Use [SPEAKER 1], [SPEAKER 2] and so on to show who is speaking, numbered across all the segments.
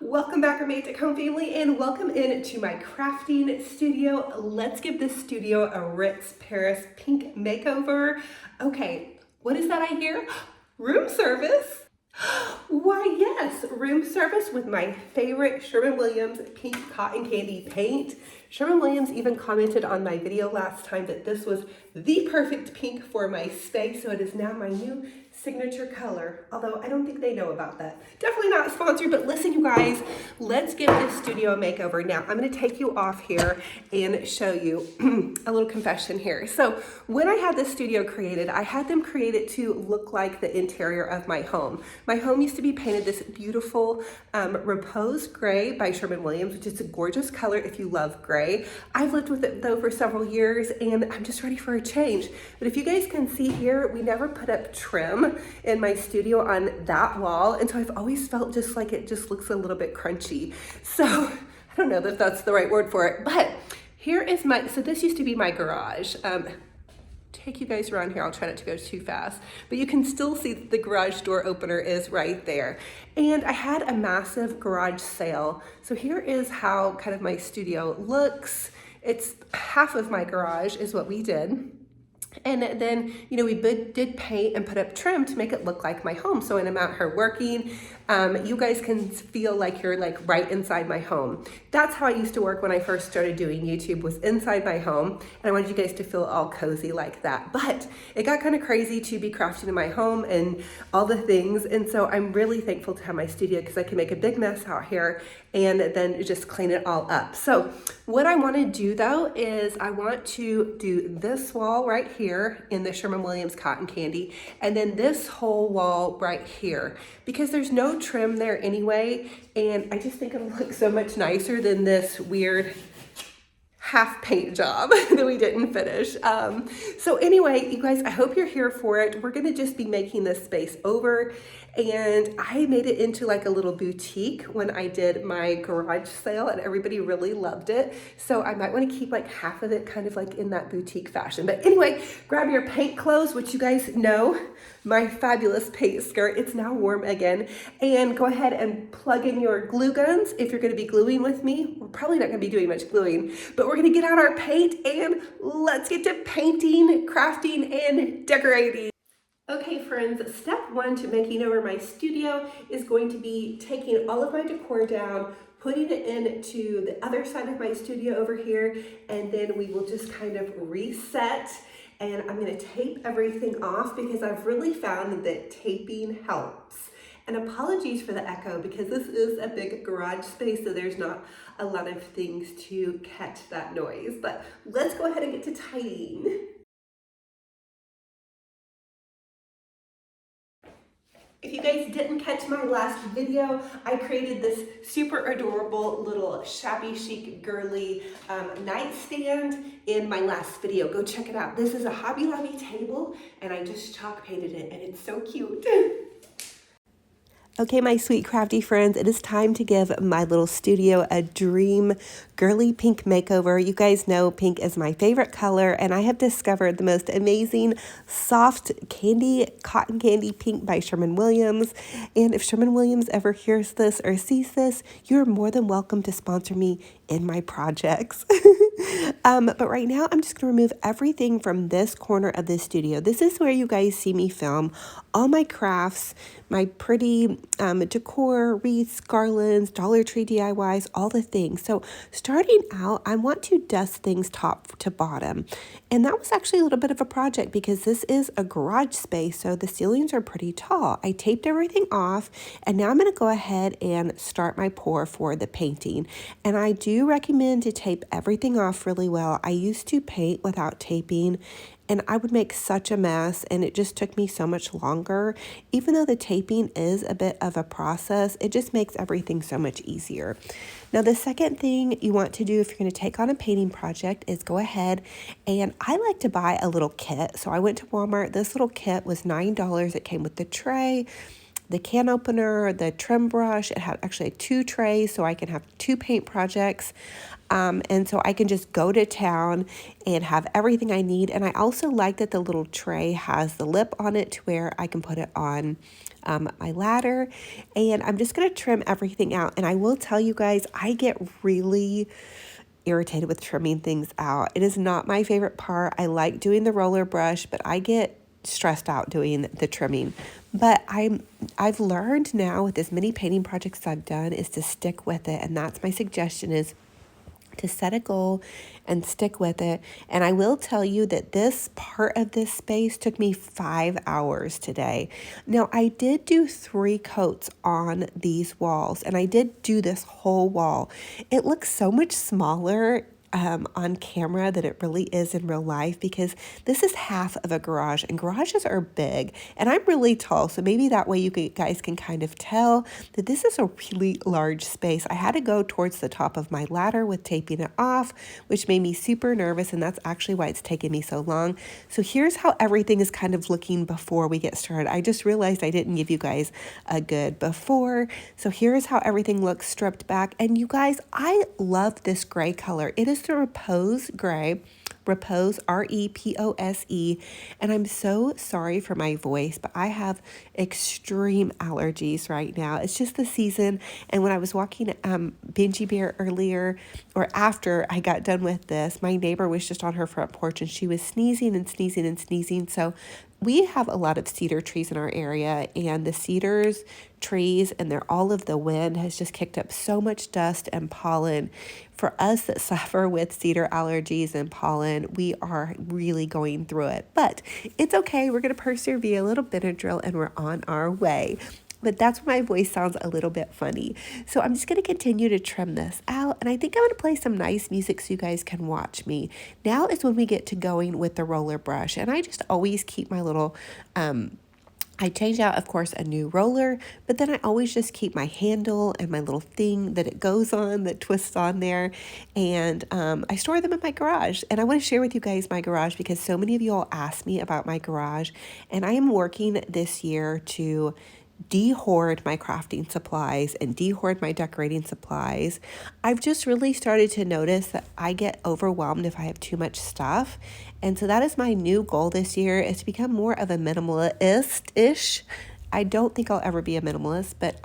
[SPEAKER 1] Welcome back, our Made at Home family, and welcome into my crafting studio. Let's give this studio a Ritz Paris pink makeover. Okay, what is that I hear? Room service? Why yes, room service with my favorite Sherwin-Williams pink cotton candy paint. Sherwin-Williams even commented on my video last time that this was the perfect pink for my space, so it is now my new signature color, although I don't think they know about that. Definitely not sponsored, but listen, you guys, let's give this studio a makeover. Now, I'm gonna take you off here and show you a little confession here. So when I had this studio created, I had them create it to look like the interior of my home. My home used to be painted this beautiful Repose Gray by Sherwin-Williams, which is a gorgeous color if you love gray. I've lived with it though for several years and I'm just ready for a change. But if you guys can see here, we never put up trim in my studio on that wall, and so I've always felt just like it just looks a little bit crunchy. So I don't know if that's the right word for it, but here is my, so this used to be my garage. Take you guys around here. I'll try not to go too fast, but you can still see that the garage door opener is right there. And I had a massive garage sale. So here is how kind of my studio looks. It's half of my garage is what we did. And then, you know, we did paint and put up trim to make it look like my home. So when I'm out here working, you guys can feel like you're like right inside my home. That's how I used to work when I first started doing YouTube, was inside my home. And I wanted you guys to feel all cozy like that. But it got kind of crazy to be crafting in my home and all the things. And so I'm really thankful to have my studio because I can make a big mess out here and then just clean it all up. So what I want to do though is I want to do this wall right here in the Sherwin-Williams cotton candy, and then this whole wall right here, because there's no trim there anyway, and I just think it'll look so much nicer than this weird half paint job that we didn't finish. So anyway, you guys, I hope you're here for it. We're gonna just be making this space over, and I made it into like a little boutique when I did my garage sale, and everybody really loved it. So I might want to keep like half of it kind of like in that boutique fashion. But anyway, grab your paint clothes, which you guys know, my fabulous paint skirt. It's now warm again. And go ahead and plug in your glue guns if you're going to be gluing with me. We're probably not going to be doing much gluing, but we're going to get out our paint and let's get to painting, crafting, and decorating. Okay friends, step one to making over my studio is going to be taking all of my decor down, putting it into the other side of my studio over here, and then we will just kind of reset. And I'm going to tape everything off because I've really found that taping helps. And apologies for the echo because this is a big garage space, so there's not a lot of things to catch that noise. But let's go ahead and get to tidying. If you guys didn't catch my last video, I created this super adorable little shabby chic girly nightstand in my last video. Go check it out. This is a Hobby Lobby table and I just chalk painted it and it's so cute. Okay, my sweet crafty friends, it is time to give my little studio a dream girly pink makeover. You guys know pink is my favorite color, and I have discovered the most amazing soft candy, cotton candy pink by Sherwin-Williams. And if Sherwin-Williams ever hears this or sees this, you're more than welcome to sponsor me in my projects. But right now, I'm just going to remove everything from this corner of the studio. This is where you guys see me film all my crafts, my pretty decor, wreaths, garlands, Dollar Tree DIYs, all the things. So starting out, I want to dust things top to bottom. And that was actually a little bit of a project because this is a garage space, so the ceilings are pretty tall. I taped everything off, and now I'm going to go ahead and start my pour for the painting. And I do recommend to tape everything off really well. I used to paint without taping, and I would make such a mess, and it just took me so much longer. Even though the taping is a bit of a process, it just makes everything so much easier. Now, the second thing you want to do if you're going to take on a painting project is go ahead, and I like to buy a little kit. So I went to Walmart. This little kit was $9. It came with the tray, the can opener, the trim brush. It had actually 2 trays, so I can have 2 paint projects. And so I can just go to town and have everything I need. And I also like that the little tray has the lip on it to where I can put it on my ladder. And I'm just going to trim everything out. And I will tell you guys, I get really irritated with trimming things out. It is not my favorite part. I like doing the roller brush, but I get stressed out doing the trimming. But I've learned now with as many painting projects I've done is to stick with it. And that's my suggestion, is to set a goal and stick with it. And I will tell you that this part of this space took me 5 hours today. Now, I did do 3 coats on these walls, and I did do this whole wall. It looks so much smaller on camera than it really is in real life, because this is half of a garage, and garages are big, and I'm really tall, so maybe that way you guys can kind of tell that this is a really large space. I had to go towards the top of my ladder with taping it off, which made me super nervous, and that's actually why it's taken me so long. So here's how everything is kind of looking before we get started. I just realized I didn't give you guys a good before. So here's how everything looks stripped back. And you guys, I love this gray color. It is the Repose gray, Repose, R-E-P-O-S-E. And I'm so sorry for my voice, but I have extreme allergies right now. It's just the season. And when I was walking Benji Bear earlier, or after I got done with this, my neighbor was just on her front porch and she was sneezing and sneezing and sneezing. So we have a lot of cedar trees in our area, and the cedars trees and all of the wind has just kicked up so much dust and pollen. For us that suffer with cedar allergies and pollen, we are really going through it. But it's okay. We're going to persevere, a little Benadryl, and we're on our way. But that's why my voice sounds a little bit funny. So I'm just going to continue to trim this out. And I think I'm going to play some nice music so you guys can watch me. Now is when we get to going with the roller brush. And I just always keep my little, I change out, of course, a new roller, but then I always just keep my handle and my little thing that it goes on, that twists on there. And I store them in my garage. And I want to share with you guys my garage because so many of you all asked me about my garage. And I am working this year to de-hoard my crafting supplies and de-hoard my decorating supplies. I've just really started to notice that I get overwhelmed if I have too much stuff. And so that is my new goal this year, is to become more of a minimalist-ish. I don't think I'll ever be a minimalist, but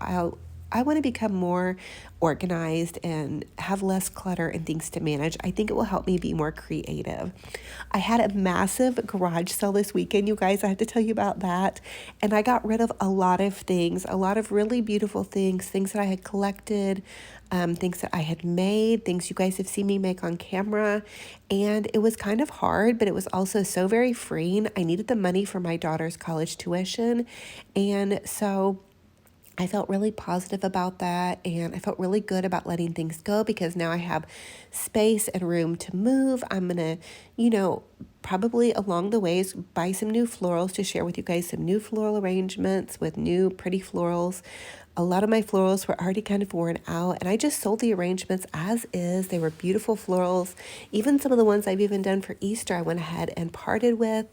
[SPEAKER 1] I want to become more organized and have less clutter and things to manage. I think it will help me be more creative. I had a massive garage sale this weekend, you guys. I have to tell you about that. And I got rid of a lot of things, a lot of really beautiful things that I had collected, things that I had made, things you guys have seen me make on camera. And it was kind of hard, but it was also so very freeing. I needed the money for my daughter's college tuition. And so I felt really positive about that, and I felt really good about letting things go because now I have space and room to move. I'm going to, probably along the ways buy some new florals to share with you guys, some new floral arrangements with new pretty florals. A lot of my florals were already kind of worn out, and I just sold the arrangements as is. They were beautiful florals. Even some of the ones I've even done for Easter, I went ahead and parted with,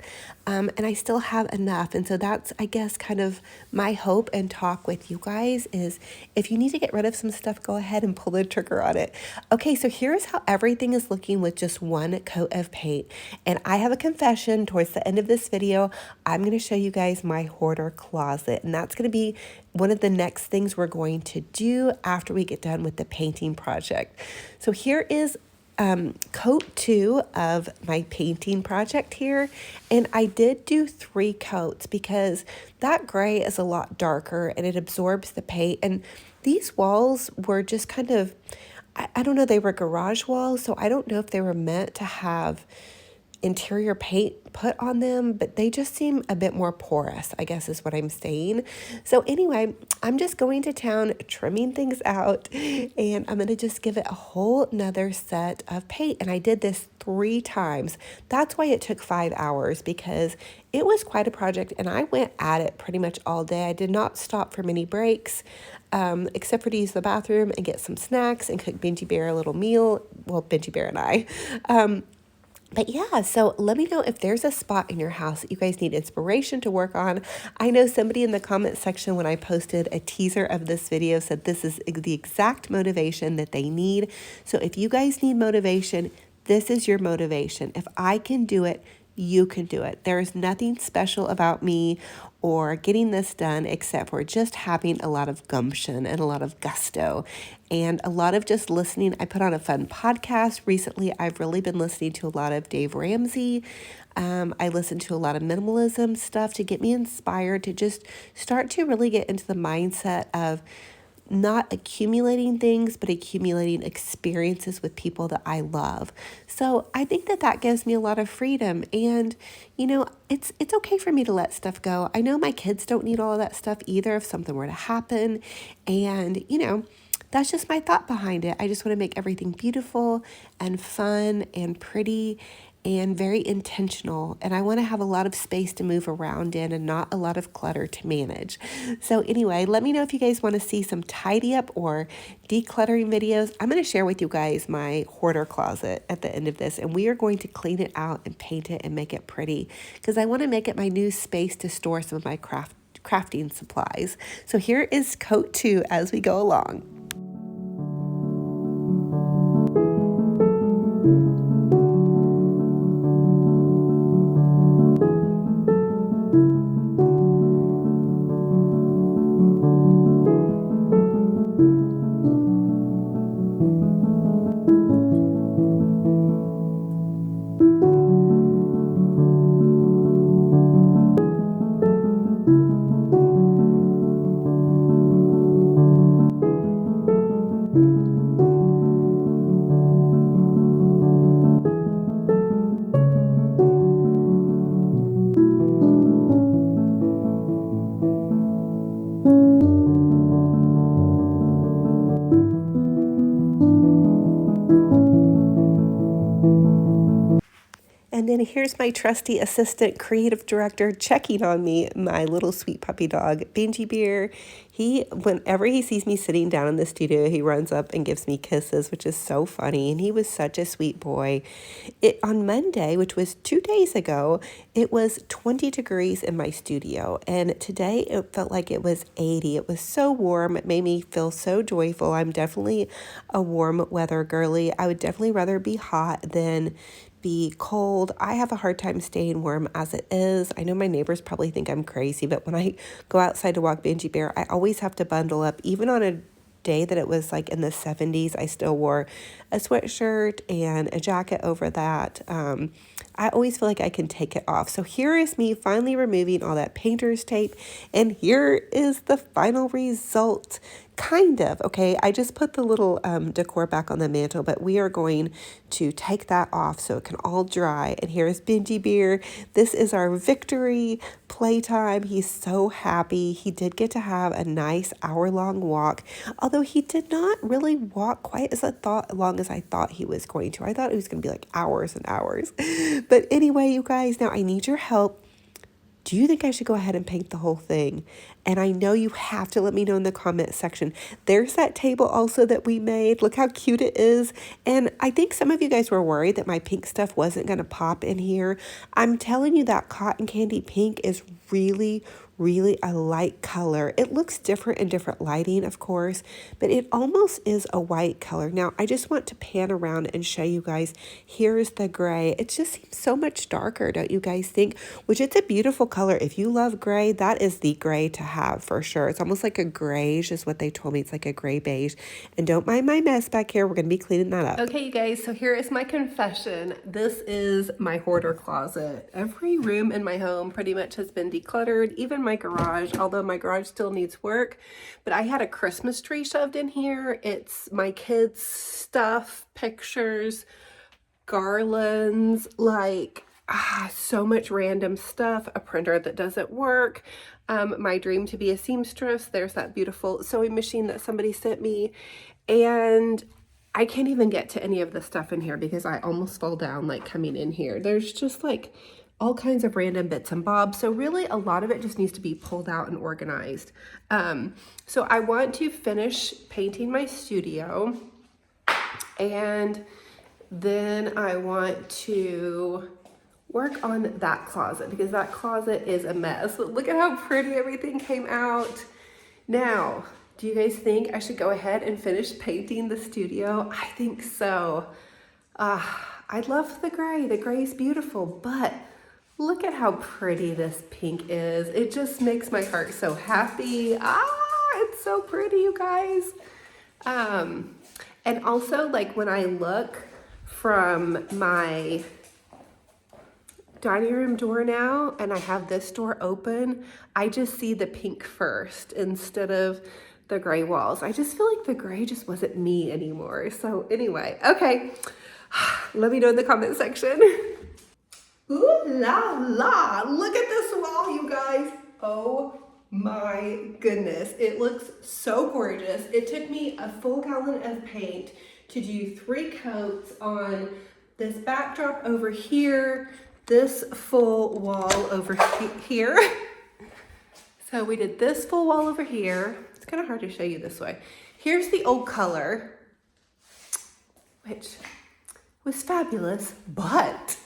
[SPEAKER 1] and I still have enough. And so that's, I guess, kind of my hope and talk with you guys is if you need to get rid of some stuff, go ahead and pull the trigger on it. Okay, so here's how everything is looking with just one coat of paint. And I have a confession towards the end of this video. I'm going to show you guys my hoarder closet, and that's going to be one of the next things we're going to do after we get done with the painting project. So here is coat 2 of my painting project here. And I did do 3 coats because that gray is a lot darker and it absorbs the paint. And these walls were just kind of, I don't know, they were garage walls. So I don't know if they were meant to have interior paint put on them, but they just seem a bit more porous, I guess is what I'm saying. So anyway, I'm just going to town, trimming things out, and I'm going to just give it a whole nother set of paint. And I did this 3 times. That's why it took 5 hours, because it was quite a project and I went at it pretty much all day. I did not stop for many breaks, except for to use the bathroom and get some snacks and cook Benji Bear a little meal. Well, Benji Bear and I. But yeah, so let me know if there's a spot in your house that you guys need inspiration to work on. I know somebody in the comment section when I posted a teaser of this video said this is the exact motivation that they need. So if you guys need motivation, this is your motivation. If I can do it, you can do it. There is nothing special about me or getting this done except for just having a lot of gumption and a lot of gusto and a lot of just listening. I put on a fun podcast recently. I've really been listening to a lot of Dave Ramsey. I listen to a lot of minimalism stuff to get me inspired to just start to really get into the mindset of not accumulating things, but accumulating experiences with people that I love. So I think that that gives me a lot of freedom. And, you know, it's okay for me to let stuff go. I know my kids don't need all of that stuff either if something were to happen. And, you know, that's just my thought behind it. I just want to make everything beautiful and fun and pretty and very intentional. And I want to have a lot of space to move around in and not a lot of clutter to manage. So anyway, let me know if you guys want to see some tidy up or decluttering videos. I'm going to share with you guys my hoarder closet at the end of this, and we are going to clean it out and paint it and make it pretty because I want to make it my new space to store some of my crafting supplies. So here is coat 2 as we go along. And then here's my trusty assistant creative director checking on me, my little sweet puppy dog, Benji Bear. Whenever he sees me sitting down in the studio, he runs up and gives me kisses, which is so funny. And he was such a sweet boy. On Monday, which was 2 days ago, it was 20 degrees in my studio. And today it felt like it was 80. It was so warm. It made me feel so joyful. I'm definitely a warm weather girly. I would definitely rather be hot than be cold. I have a hard time staying warm as it is. I know my neighbors probably think I'm crazy, but when I go outside to walk Benji Bear, I always have to bundle up. Even on a day that it was like in the 70s, I still wore a sweatshirt and a jacket over that. I always feel like I can take it off. So here is me finally removing all that painter's tape, and here is the final result. Kind of, okay, I just put the little decor back on the mantle, but we are going to take that off so it can all dry. And here's Benji Bear. This is our victory playtime. He's so happy. He did get to have a nice hour-long walk, although he did not really walk quite as long as I thought he was going to. I thought it was going to be like hours and hours. But anyway, you guys, now I need your help. Do you think I should go ahead and paint the whole thing? And I know you have to let me know in the comment section. There's that table also that we made. Look how cute it is. And I think some of you guys were worried that my pink stuff wasn't going to pop in here. I'm telling you that cotton candy pink is really a light color. It looks different in different lighting, of course, but it almost is a white color. Now, I just want to pan around and show you guys. Here's the gray. It just seems so much darker, don't you guys think? Which it's a beautiful color. If you love gray, that is the gray to have for sure. It's almost like a grayish is what they told me. It's like a gray beige. And don't mind my mess back here. We're going to be cleaning that up. Okay, you guys, so here is my confession. This is my hoarder closet. Every room in my home pretty much has been decluttered, even my garage, although my garage still needs work. But I had a Christmas tree shoved in here. It's my kids' stuff, pictures, garlands, like so much random stuff, a printer that doesn't work, my dream to be a seamstress. There's that beautiful sewing machine that somebody sent me. And I can't even get to any of the stuff in here because I almost fall down like coming in here. There's just like all kinds of random bits and bobs. So really a lot of it just needs to be pulled out and organized. So I want to finish painting my studio, and Then I want to work on that closet because that closet is a mess. Look at how pretty everything came out. Now, do you guys think I should go ahead and finish painting the studio? I think so. I love the gray. The gray is beautiful, but look at how pretty this pink is. It just makes my heart so happy. It's so pretty, you guys. And also, like, when I look from my dining room door now and I have this door open, I just see the pink first instead of the gray walls. I just feel like the gray just wasn't me anymore. So anyway, okay, let me know in the comment section. Ooh la la, look at this wall, you guys. Oh my goodness, it looks so gorgeous. It took me a full gallon of paint to do 3 coats on this backdrop over here, this full wall over here. So we did this full wall over here. It's kind of hard to show you this way. Here's the old color, which was fabulous, but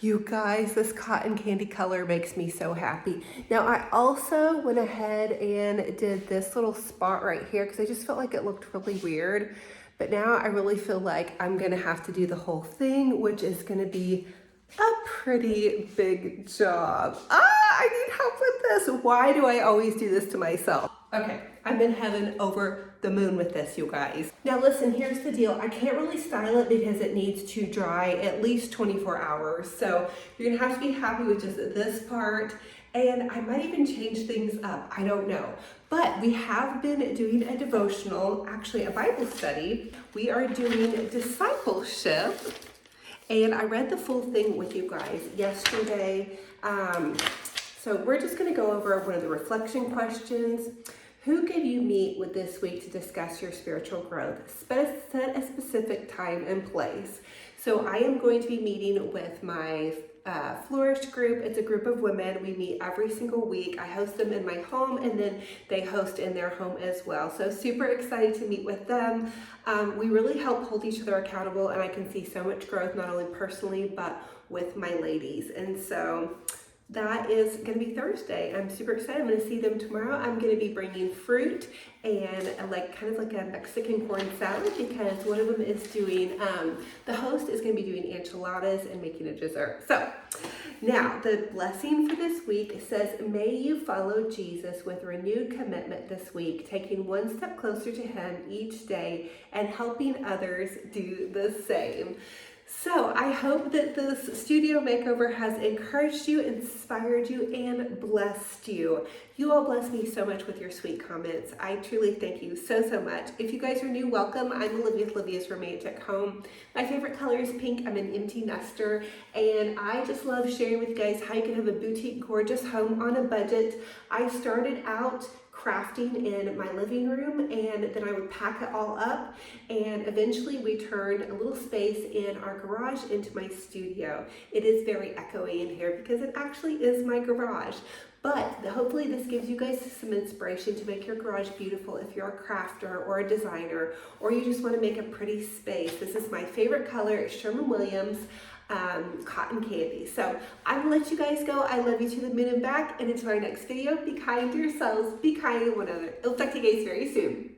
[SPEAKER 1] you guys, this cotton candy color makes me so happy. Now I also went ahead and did this little spot right here because I just felt like it looked really weird. But now I really feel like I'm gonna have to do the whole thing, which is gonna be a pretty big job. I need help with this. Why do I always do this to myself? Okay, I'm in heaven over the moon with this, you guys. Now listen, here's the deal. I can't really style it because it needs to dry at least 24 hours. So you're gonna have to be happy with just this part. And I might even change things up, I don't know. But we have been doing a devotional, actually a Bible study. We are doing discipleship. And I read the full thing with you guys yesterday. So we're just gonna go over one of the reflection questions. Who can you meet with this week to discuss your spiritual growth? Set a specific time and place. So I am going to be meeting with my Flourish group. It's a group of women. We meet every single week. I host them in my home and then they host in their home as well. So super excited to meet with them. We really help hold each other accountable and I can see so much growth, not only personally, but with my ladies. And so that is going to be Thursday. I'm super excited. I'm going to see them tomorrow. I'm going to be bringing fruit and kind of like a Mexican corn salad because one of them is doing, the host is going to be doing enchiladas and making a dessert. So now the blessing for this week says, may you follow Jesus with renewed commitment this week, taking one step closer to him each day and helping others do the same. So I hope that this studio makeover has encouraged you, inspired you, and blessed you. You all bless me so much with your sweet comments. I truly thank you so, so much. If you guys are new, welcome. I'm Olivia with Olivia's Romantic Home. My favorite color is pink. I'm an empty nester, and I just love sharing with you guys how you can have a boutique, gorgeous home on a budget. I started out crafting in my living room and then I would pack it all up and eventually we turned a little space in our garage into my studio. It is very echoey in here because it actually is my garage. But hopefully this gives you guys some inspiration to make your garage beautiful if you're a crafter or a designer or you just want to make a pretty space. This is my favorite color. It's Sherwin-Williams cotton candy. So I'm gonna let you guys go. I love you to the moon and back, and until our next video, be kind to yourselves, be kind to one another. I'll talk to you guys very soon.